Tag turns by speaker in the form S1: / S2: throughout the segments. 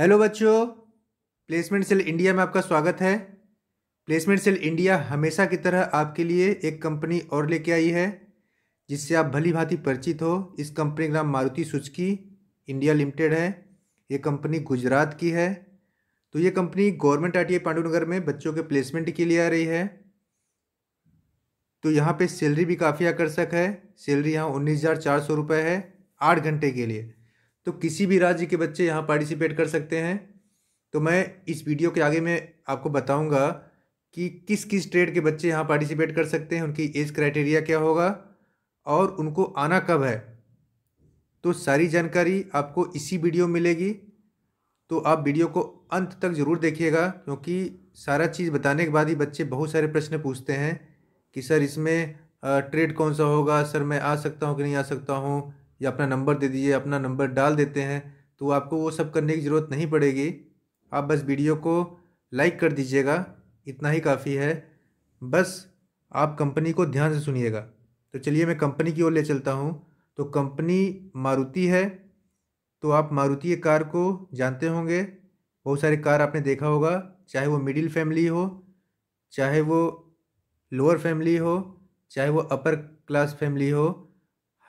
S1: Hello बच्चों, placement cell India में आपका स्वागत है। प्लेसमेंट सेल इंडिया हमेशा की तरह आपके लिए एक कंपनी और लेके आई है जिससे आप भली भांति परिचित हो। इस कंपनी का नाम मारुति सुजुकी इंडिया लिमिटेड है। ये कंपनी गुजरात की है। तो ये कंपनी गवर्नमेंट आईटीआई पांडुनगर में बच्चों के प्लेसमेंट के लिए आ रही है। तो यहाँ पे सैलरी भी काफ़ी आकर्षक है। सैलरी यहाँ 19,400 रुपये है 8 घंटे के लिए। तो किसी भी राज्य के बच्चे यहाँ पार्टिसिपेट कर सकते हैं। तो मैं इस वीडियो के आगे में आपको बताऊंगा कि किस किस ट्रेड के बच्चे यहाँ पार्टिसिपेट कर सकते हैं, उनकी एज क्राइटेरिया क्या होगा और उनको आना कब है। तो सारी जानकारी आपको इसी वीडियो में मिलेगी। तो आप वीडियो को अंत तक ज़रूर देखिएगा, क्योंकि सारा चीज़ बताने के बाद ही बच्चे बहुत सारे प्रश्न पूछते हैं कि सर इसमें ट्रेड कौन सा होगा, सर मैं आ सकता हूँ कि नहीं आ सकता हूँ, या अपना नंबर दे दीजिए। अपना नंबर डाल देते हैं। तो आपको वो सब करने की ज़रूरत नहीं पड़ेगी। आप बस वीडियो को लाइक कर दीजिएगा, इतना ही काफ़ी है। बस आप कंपनी को ध्यान से सुनिएगा। तो चलिए मैं कंपनी की ओर ले चलता हूँ। तो कंपनी मारुति है। तो आप मारुति कार को जानते होंगे। बहुत सारे कार आपने देखा होगा, चाहे वो मिडिल फैमिली हो, चाहे वो लोअर फैमिली हो, चाहे वो अपर क्लास फैमिली हो।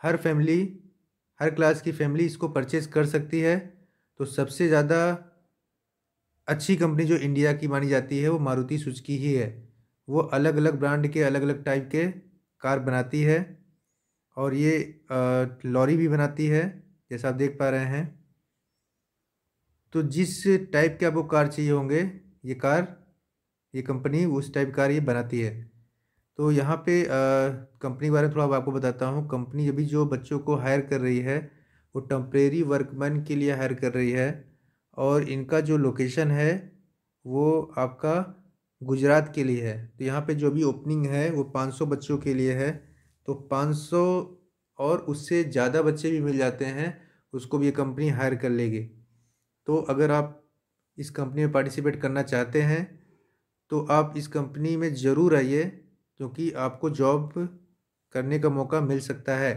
S1: हर फैमिली, हर क्लास की फैमिली इसको परचेज़ कर सकती है। तो सबसे ज़्यादा अच्छी कंपनी जो इंडिया की मानी जाती है वो मारुति सुजुकी ही है। वो अलग अलग ब्रांड के अलग अलग टाइप के कार बनाती है और ये लॉरी भी बनाती है, जैसा आप देख पा रहे हैं। तो जिस टाइप के आपको कार चाहिए होंगे, ये कंपनी उस टाइप कार ये बनाती है। तो यहाँ पे कंपनी के बारे में थोड़ा आपको बताता हूँ। कंपनी अभी जो बच्चों को हायर कर रही है वो टेम्परेरी वर्कमैन के लिए हायर कर रही है, और इनका जो लोकेशन है वो आपका गुजरात के लिए है। तो यहाँ पे जो भी ओपनिंग है वो 500 बच्चों के लिए है। तो 500 और उससे ज़्यादा बच्चे भी मिल जाते हैं, उसको भी ये कंपनी हायर कर लेगी। तो अगर आप इस कंपनी में पार्टिसिपेट करना चाहते हैं तो आप इस कंपनी में ज़रूर आइए, क्योंकि आपको जॉब करने का मौका मिल सकता है।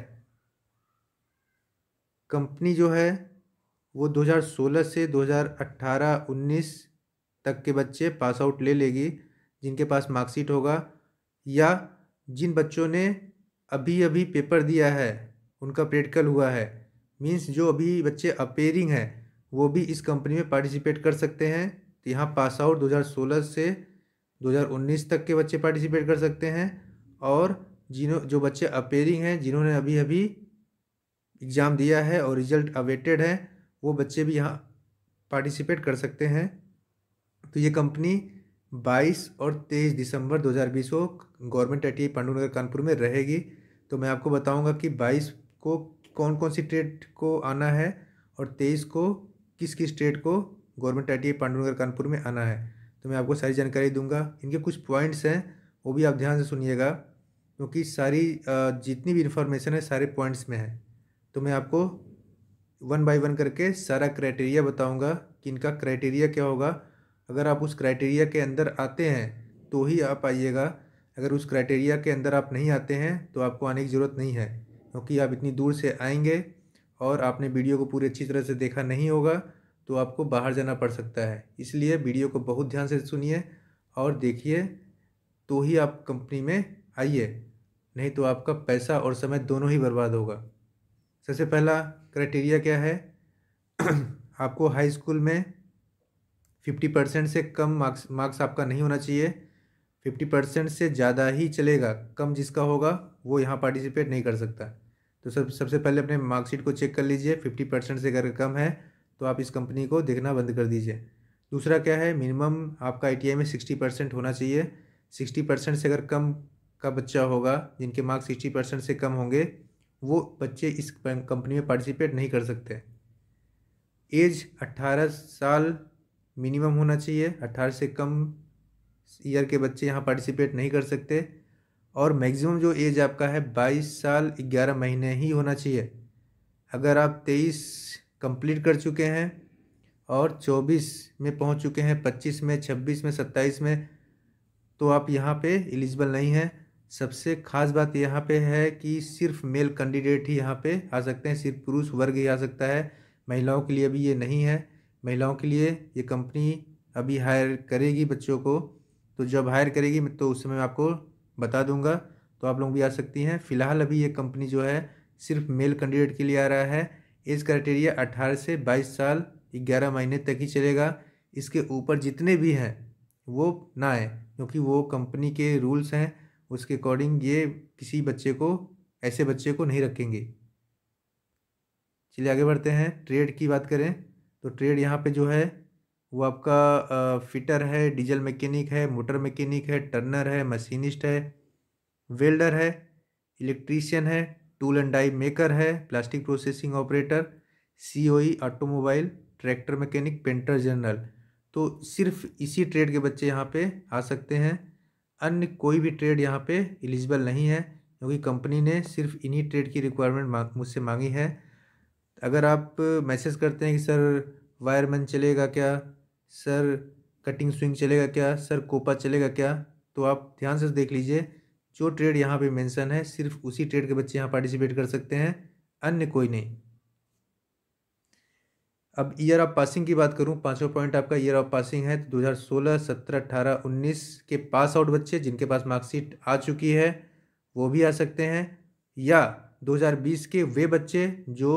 S1: कंपनी जो है वो 2016 से 2018-19 तक के बच्चे पास आउट ले लेगी, जिनके पास मार्कशीट होगा, या जिन बच्चों ने अभी अभी पेपर दिया है, उनका प्रैक्टिकल हुआ है। मींस जो अभी बच्चे अपेयरिंग हैं वो भी इस कंपनी में पार्टिसिपेट कर सकते हैं। तो यहाँ पास आउट 2016 से 2019 तक के बच्चे पार्टिसिपेट कर सकते हैं, और जो बच्चे अपेयरिंग हैं, जिन्होंने अभी अभी एग्ज़ाम दिया है और रिजल्ट अवेटेड है, वो बच्चे भी यहाँ पार्टिसिपेट कर सकते हैं। तो ये कंपनी 22 और 23 दिसंबर 2020 को गवर्नमेंट आईटीआई पांडुनगर कानपुर में रहेगी। तो मैं आपको बताऊंगा कि 22 को कौन कौन सी ट्रेड को आना है और 23 को किस किस ट्रेड को गवर्नमेंट आईटीआई पांडुनगर कानपुर में आना है। तो मैं आपको सारी जानकारी दूंगा। इनके कुछ पॉइंट्स हैं, वो भी आप ध्यान से सुनिएगा, क्योंकि सारी जितनी भी इन्फॉर्मेशन है सारे पॉइंट्स में है। तो मैं आपको वन बाय वन करके सारा क्राइटेरिया बताऊंगा कि इनका क्राइटेरिया क्या होगा। अगर आप उस क्राइटेरिया के अंदर आते हैं तो ही आप आइएगा। अगर उस क्राइटेरिया के अंदर आप नहीं आते हैं तो आपको आने की ज़रूरत नहीं है, क्योंकि आप इतनी दूर से आएंगे और आपने वीडियो को पूरी अच्छी तरह से देखा नहीं होगा तो आपको बाहर जाना पड़ सकता है। इसलिए वीडियो को बहुत ध्यान से सुनिए और देखिए, तो ही आप कंपनी में आइए, नहीं तो आपका पैसा और समय दोनों ही बर्बाद होगा। सबसे पहला क्राइटेरिया क्या है? आपको हाई स्कूल में 50% से कम मार्क्स आपका नहीं होना चाहिए। 50% से ज़्यादा ही चलेगा, कम जिसका होगा वो यहाँ पार्टिसिपेट नहीं कर सकता। तो सबसे पहले अपने मार्कशीट को चेक कर लीजिए। 50% से अगर कम है तो आप इस कंपनी को देखना बंद कर दीजिए। दूसरा क्या है? मिनिमम आपका आईटीआई में 60% होना चाहिए। 60% से अगर कम का बच्चा होगा, जिनके मार्क्स 60% से कम होंगे, वो बच्चे इस कंपनी में पार्टिसिपेट नहीं कर सकते। एज 18 साल मिनिमम होना चाहिए। 18 से कम ईयर के बच्चे यहाँ पार्टिसिपेट नहीं कर सकते। और मैक्सिमम जो एज आपका है 22 साल 11 महीने ही होना चाहिए। अगर आप 23 कंप्लीट कर चुके हैं और 24 में पहुँच चुके हैं, 25 में, 26 में, 27 में, तो आप यहाँ पे एलिजिबल नहीं हैं। सबसे खास बात यहाँ पे है कि सिर्फ मेल कैंडिडेट ही यहाँ पे आ सकते हैं, सिर्फ पुरुष वर्ग ही आ सकता है। महिलाओं के लिए भी ये नहीं है। महिलाओं के लिए ये कंपनी अभी हायर करेगी बच्चों को, तो जब हायर करेगी तो उस समय मैं आपको बता दूंगा, तो आप लोग भी आ सकती हैं। फ़िलहाल अभी ये कंपनी जो है सिर्फ मेल कैंडिडेट के लिए आ रहा है। एज क्राइटेरिया 18 से 22 साल 11 महीने तक ही चलेगा। इसके ऊपर जितने भी हैं वो ना आए, क्योंकि वो कंपनी के रूल्स हैं, उसके अकॉर्डिंग ये किसी बच्चे को, ऐसे बच्चे को नहीं रखेंगे। चलिए आगे बढ़ते हैं। ट्रेड की बात करें तो ट्रेड यहाँ पे जो है वो आपका फिटर है, डीजल मैकेनिक है, मोटर मैकेनिक है, टर्नर है, मशीनिस्ट है, वेल्डर है, इलेक्ट्रीशियन है, टूल एंड डाई मेकर है, plastic processing operator, COE, automobile, tractor mechanic, painter general. तो सिर्फ इसी ट्रेड के बच्चे यहाँ पे आ सकते हैं। अन्य कोई भी ट्रेड यहाँ पे एलिजिबल नहीं है, क्योंकि कंपनी ने सिर्फ इन्हीं ट्रेड की रिक्वायरमेंट मुझसे मांगी है। अगर आप मैसेज करते हैं कि सर वायरमैन चलेगा क्या, सर कटिंग स्विंग चलेगा क्या, सर कोपा चलेगा क्या, तो आप ध्यान से देख लीजिए, जो ट्रेड यहाँ पे मेंशन है सिर्फ उसी ट्रेड के बच्चे यहाँ पार्टिसिपेट कर सकते हैं, अन्य कोई नहीं। अब ईयर ऑफ पासिंग की बात करूँ, 5वां पॉइंट आपका ईयर ऑफ पासिंग है, तो 2016, 17, 18, 19 के पास आउट बच्चे जिनके पास मार्कशीट आ चुकी है वो भी आ सकते हैं, या 2020 के वे बच्चे जो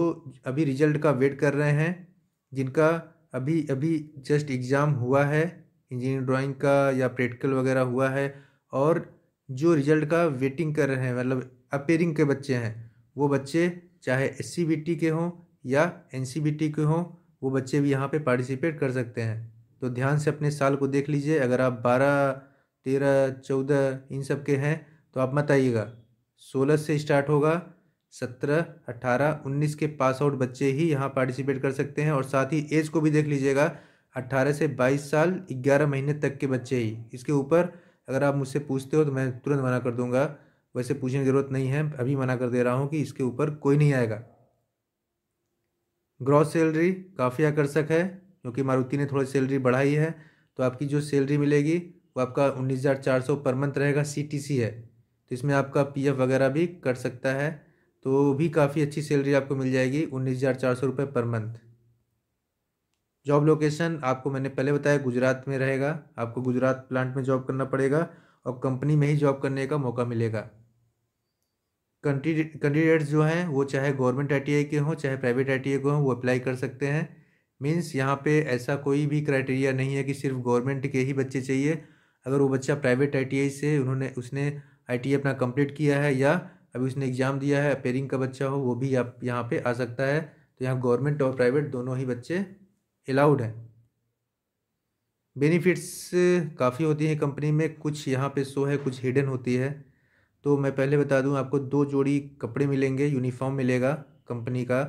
S1: अभी रिजल्ट का वेट कर रहे हैं, जिनका अभी अभी जस्ट एग्ज़ाम हुआ है इंजीनियरिंग ड्राइंग का या प्रैक्टिकल वगैरह हुआ है, और जो रिजल्ट का वेटिंग कर रहे हैं, मतलब अपेयरिंग के बच्चे हैं, वो बच्चे चाहे एससीबीटी के हों या एनसीबीटी के हों, वो बच्चे भी यहाँ पे पार्टिसिपेट कर सकते हैं। तो ध्यान से अपने साल को देख लीजिए, अगर आप 12, 13, 14 इन सब के हैं तो आप मत आइएगा। 16 से स्टार्ट होगा, 17, 18, 19 के पास आउट बच्चे ही यहाँ पार्टिसिपेट कर सकते हैं, और साथ ही एज को भी देख लीजिएगा, 18 से 22 साल 11 महीने तक के बच्चे ही। इसके ऊपर अगर आप मुझसे पूछते हो तो मैं तुरंत मना कर दूंगा, वैसे पूछने की ज़रूरत नहीं है, अभी मना कर दे रहा हूँ कि इसके ऊपर कोई नहीं आएगा। ग्रॉस सैलरी काफ़ी आकर्षक है, क्योंकि मारुति ने थोड़ी सैलरी बढ़ाई है, तो आपकी जो सैलरी मिलेगी वो आपका 19,400 पर मंथ रहेगा। सीटीसी है तो इसमें आपका पीएफ वगैरह भी कट सकता है, तो भी काफ़ी अच्छी सैलरी आपको मिल जाएगी, 19,400 रुपये पर मंथ। जॉब लोकेशन आपको मैंने पहले बताया गुजरात में रहेगा, आपको गुजरात प्लांट में जॉब करना पड़ेगा और कंपनी में ही जॉब करने का मौका मिलेगा। कैंडिडेट्स जो हैं वो चाहे गवर्नमेंट आईटीआई के हों चाहे प्राइवेट आईटीआई के हों, वो अप्लाई कर सकते हैं। मीन्स यहाँ पे ऐसा कोई भी क्राइटेरिया नहीं है कि सिर्फ गवर्नमेंट के ही बच्चे चाहिए। अगर वो बच्चा प्राइवेट आईटीआई से उसने आईटीआई अपना कंप्लीट किया है या अभी उसने एग्ज़ाम दिया है, अपेयरिंग का बच्चा हो, वो भी आप यहाँ पे आ सकता है। तो यहाँ गवर्नमेंट और प्राइवेट दोनों ही बच्चे अलाउड हैं। बेनिफिट्स काफ़ी होती हैं कंपनी में, कुछ यहाँ पे शो है, कुछ हिडन होती है। तो मैं पहले बता दूं, आपको 2 जोड़ी कपड़े मिलेंगे, यूनिफॉर्म मिलेगा कंपनी का,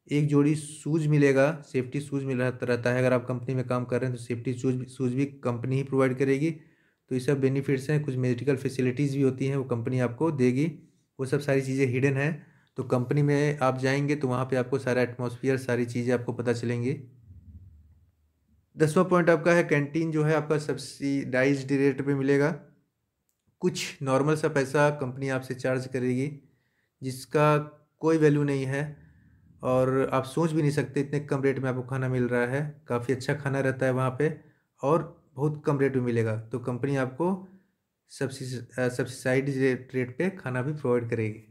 S1: एक जोड़ी शूज़ मिलेगा, सेफ्टी शूज़ मिल रहता है। अगर आप कंपनी में काम कर रहे हैं तो सेफ्टी शूज़ भी कंपनी ही प्रोवाइड करेगी। तो ये सब बेनिफिट्स हैं। कुछ मेडिकल फैसिलिटीज़ भी होती हैं वो कंपनी आपको देगी, वो सब सारी चीज़ें हिडन हैं। तो कंपनी में आप जाएंगे तो वहाँ पर आपको सारा एटमॉस्फेयर, सारी चीज़ें आपको पता चलेंगी। 10वां पॉइंट आपका है कैंटीन, जो है आपका सब्सिडाइज्ड रेट पे मिलेगा। कुछ नॉर्मल सा पैसा कंपनी आपसे चार्ज करेगी, जिसका कोई वैल्यू नहीं है, और आप सोच भी नहीं सकते इतने कम रेट में आपको खाना मिल रहा है। काफ़ी अच्छा खाना रहता है वहाँ पे, और बहुत कम रेट में मिलेगा। तो कंपनी आपको सब्सिडाइड रेट पे खाना भी प्रोवाइड करेगी।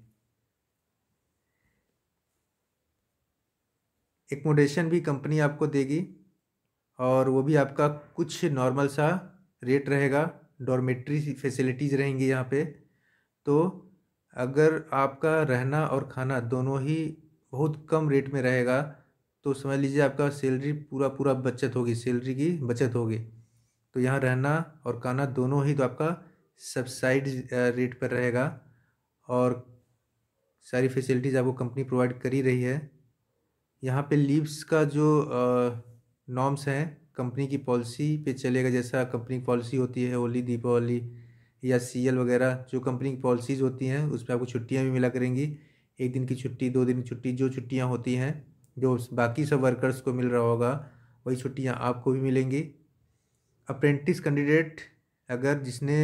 S1: एकोमोडेशन भी कंपनी आपको देगी, और वो भी आपका कुछ नॉर्मल सा रेट रहेगा। डॉर्मेट्री फैसिलिटीज़ रहेंगी यहाँ पे। तो अगर आपका रहना और खाना दोनों ही बहुत कम रेट में रहेगा, तो समझ लीजिए आपका सैलरी पूरा पूरा बचत होगी, सैलरी की बचत होगी। तो यहाँ रहना और खाना दोनों ही तो आपका सब्सिडाइड रेट पर रहेगा, और सारी फैसिलिटीज़ आपको कंपनी प्रोवाइड कर ही रही है। यहाँ पे लीव्स का जो नॉर्म्स हैं कंपनी की पॉलिसी पे चलेगा। जैसा कंपनी की पॉलिसी होती है होली, दीपावली या सीएल वगैरह, जो कंपनी की पॉलिसीज़ होती हैं उसमें आपको छुट्टियाँ भी मिला करेंगी। 1 दिन की छुट्टी, 2 दिन की छुट्टी, जो छुट्टियाँ होती हैं जो बाकी सब वर्कर्स को मिल रहा होगा, वही छुट्टियाँ आपको भी मिलेंगी। अप्रेंटिस कैंडिडेट, अगर जिसने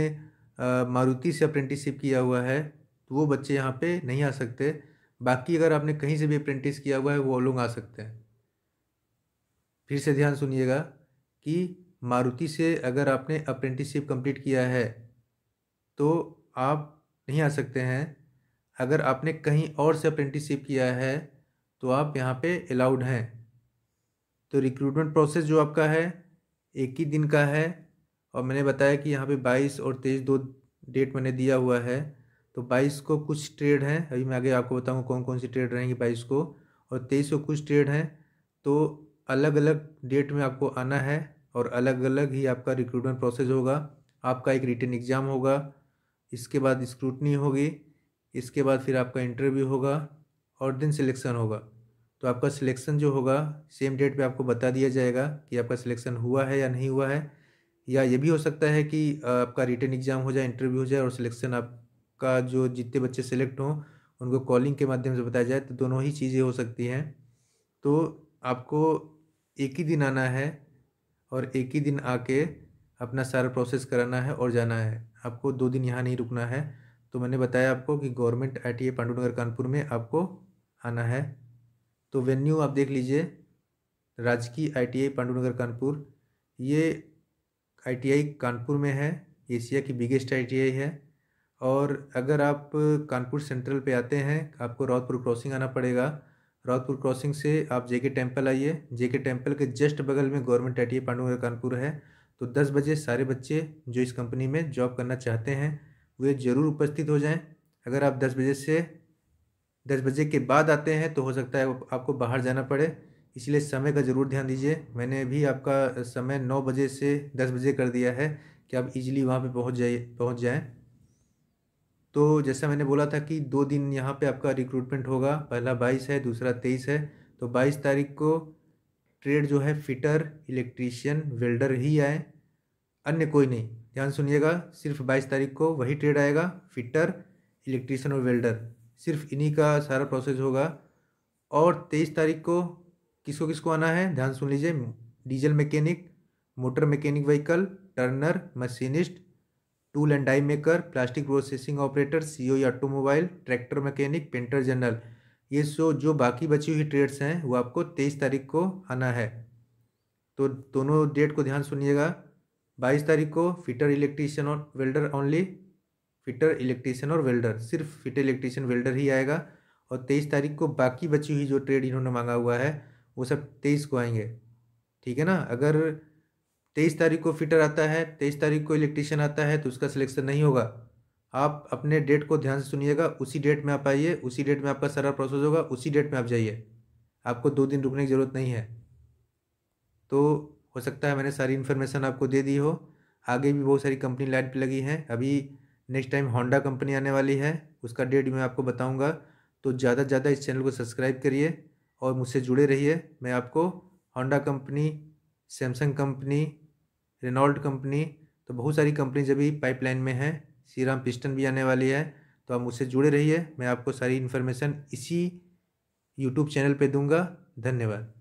S1: मारुति से अप्रेंटिसशिप किया हुआ है तो वो बच्चे यहाँ पे नहीं आ सकते। बाकी अगर आपने कहीं से भी अप्रेंटिस किया हुआ है वो लोग आ सकते हैं। फिर से ध्यान सुनिएगा कि मारुति से अगर आपने अप्रेंटिसशिप कंप्लीट किया है तो आप नहीं आ सकते हैं। अगर आपने कहीं और से अप्रेंटिसशिप किया है तो आप यहाँ पे अलाउड हैं। तो रिक्रूटमेंट प्रोसेस जो आपका है 1 ही दिन का है, और मैंने बताया कि यहाँ पे 22 और 23 दो डेट मैंने दिया हुआ है। तो 22 को कुछ ट्रेड हैं, अभी मैं आगे आपको बताऊँगा कौन कौन सी ट्रेड रहेंगी 22 को, और 23 को कुछ ट्रेड हैं। तो अलग अलग डेट में आपको आना है और अलग अलग ही आपका रिक्रूटमेंट प्रोसेस होगा। आपका एक रिटन एग्ज़ाम होगा, इसके बाद स्क्रूटनी होगी, इसके बाद फिर आपका इंटरव्यू होगा और दिन सिलेक्शन होगा। तो आपका सिलेक्शन जो होगा सेम डेट पे आपको बता दिया जाएगा कि आपका सिलेक्शन हुआ है या नहीं हुआ है। या ये भी हो सकता है कि आपका रिटन एग्ज़ाम हो जाए, इंटरव्यू हो जाए और सिलेक्शन आपका जो जितने बच्चे सेलेक्ट हों उनको कॉलिंग के माध्यम से बताया जाए। तो दोनों ही चीज़ें हो सकती हैं। तो आपको एक ही दिन आना है और एक ही दिन आके अपना सारा प्रोसेस कराना है और जाना है। आपको 2 दिन यहाँ नहीं रुकना है। तो मैंने बताया आपको कि गवर्नमेंट ITI पांडुनगर कानपुर में आपको आना है। तो वेन्यू आप देख लीजिए, राजकीय ITI पांडुनगर कानपुर। ये ITI कानपुर में है, एशिया की बिगेस्ट ITI है। और अगर आप कानपुर सेंट्रल पे आते हैं आपको रावतपुर क्रॉसिंग आना पड़ेगा। रावतपुर क्रॉसिंग से आप JK टेम्पल आइए, JK टेम्पल के जस्ट बगल में गवर्नमेंट ITI पांडुनगर कानपुर है। तो 10 बजे सारे बच्चे जो इस कंपनी में जॉब करना चाहते हैं वे ज़रूर उपस्थित हो जाएं। अगर आप 10 बजे के बाद आते हैं तो हो सकता है आपको बाहर जाना पड़े, इसलिए समय का ज़रूर ध्यान दीजिए। मैंने भी आपका समय 9 बजे से 10 बजे कर दिया है कि आप इजीली वहाँ पे पहुँच जाएँ। तो जैसा मैंने बोला था कि 2 दिन यहाँ पे आपका रिक्रूटमेंट होगा, पहला 22 है, दूसरा 23 है। तो 22 तारीख को ट्रेड जो है फिटर, इलेक्ट्रीशियन, वेल्डर ही आए, अन्य कोई नहीं। ध्यान सुनिएगा, सिर्फ 22 तारीख को वही ट्रेड आएगा, फिटर, इलेक्ट्रीशियन और वेल्डर, सिर्फ इन्हीं का सारा प्रोसेस होगा। और 23 तारीख को किसको किसको आना है ध्यान सुन लीजिए, diesel mechanic, motor mechanic vehicle, turner, machinist, tool and die maker, plastic processing operator, COE automobile, tractor mechanic, painter general. ये जो बाकी बची हुई ट्रेड्स हैं वो आपको 23 तारीख को आना है। तो दोनों डेट को ध्यान सुनिएगा। 22 तारीख को फिटर, इलेक्ट्रीशियन और वेल्डर ओनली, फिटर, इलेक्ट्रीशियन और वेल्डर, सिर्फ फिटर, इलेक्ट्रीशियन, वेल्डर ही आएगा। और 23 तारीख को बाकी बची हुई जो ट्रेड इन्होंने मांगा हुआ है वो सब 23 को आएंगे। ठीक है ना। अगर 23 तारीख को फिटर आता है, 23 तारीख को इलेक्ट्रीशियन आता है तो उसका सिलेक्शन नहीं होगा। आप अपने डेट को ध्यान से सुनिएगा, उसी डेट में आप आइए, उसी डेट में आपका सारा प्रोसेस होगा, उसी डेट में आप जाइए। आपको 2 दिन रुकने की ज़रूरत नहीं है। तो हो सकता है मैंने सारी इन्फॉर्मेशन आपको दे दी हो। आगे भी बहुत सारी कंपनी लाइन पे लगी हैं। अभी नेक्स्ट टाइम होंडा कंपनी आने वाली है, उसका डेट मैं आपको बताऊंगा। तो ज़्यादा से ज़्यादा इस चैनल को सब्सक्राइब करिए और मुझसे जुड़े रहिए। मैं आपको Honda company, Samsung company, Renault company, तो बहुत सारी कंपनीज अभी पाइपलाइन में है, श्रीराम पिस्टन भी आने वाली है। तो आप मुझसे जुड़े रहिए, मैं आपको सारी इन्फॉर्मेशन इसी यूट्यूब चैनल पे दूंगा। धन्यवाद।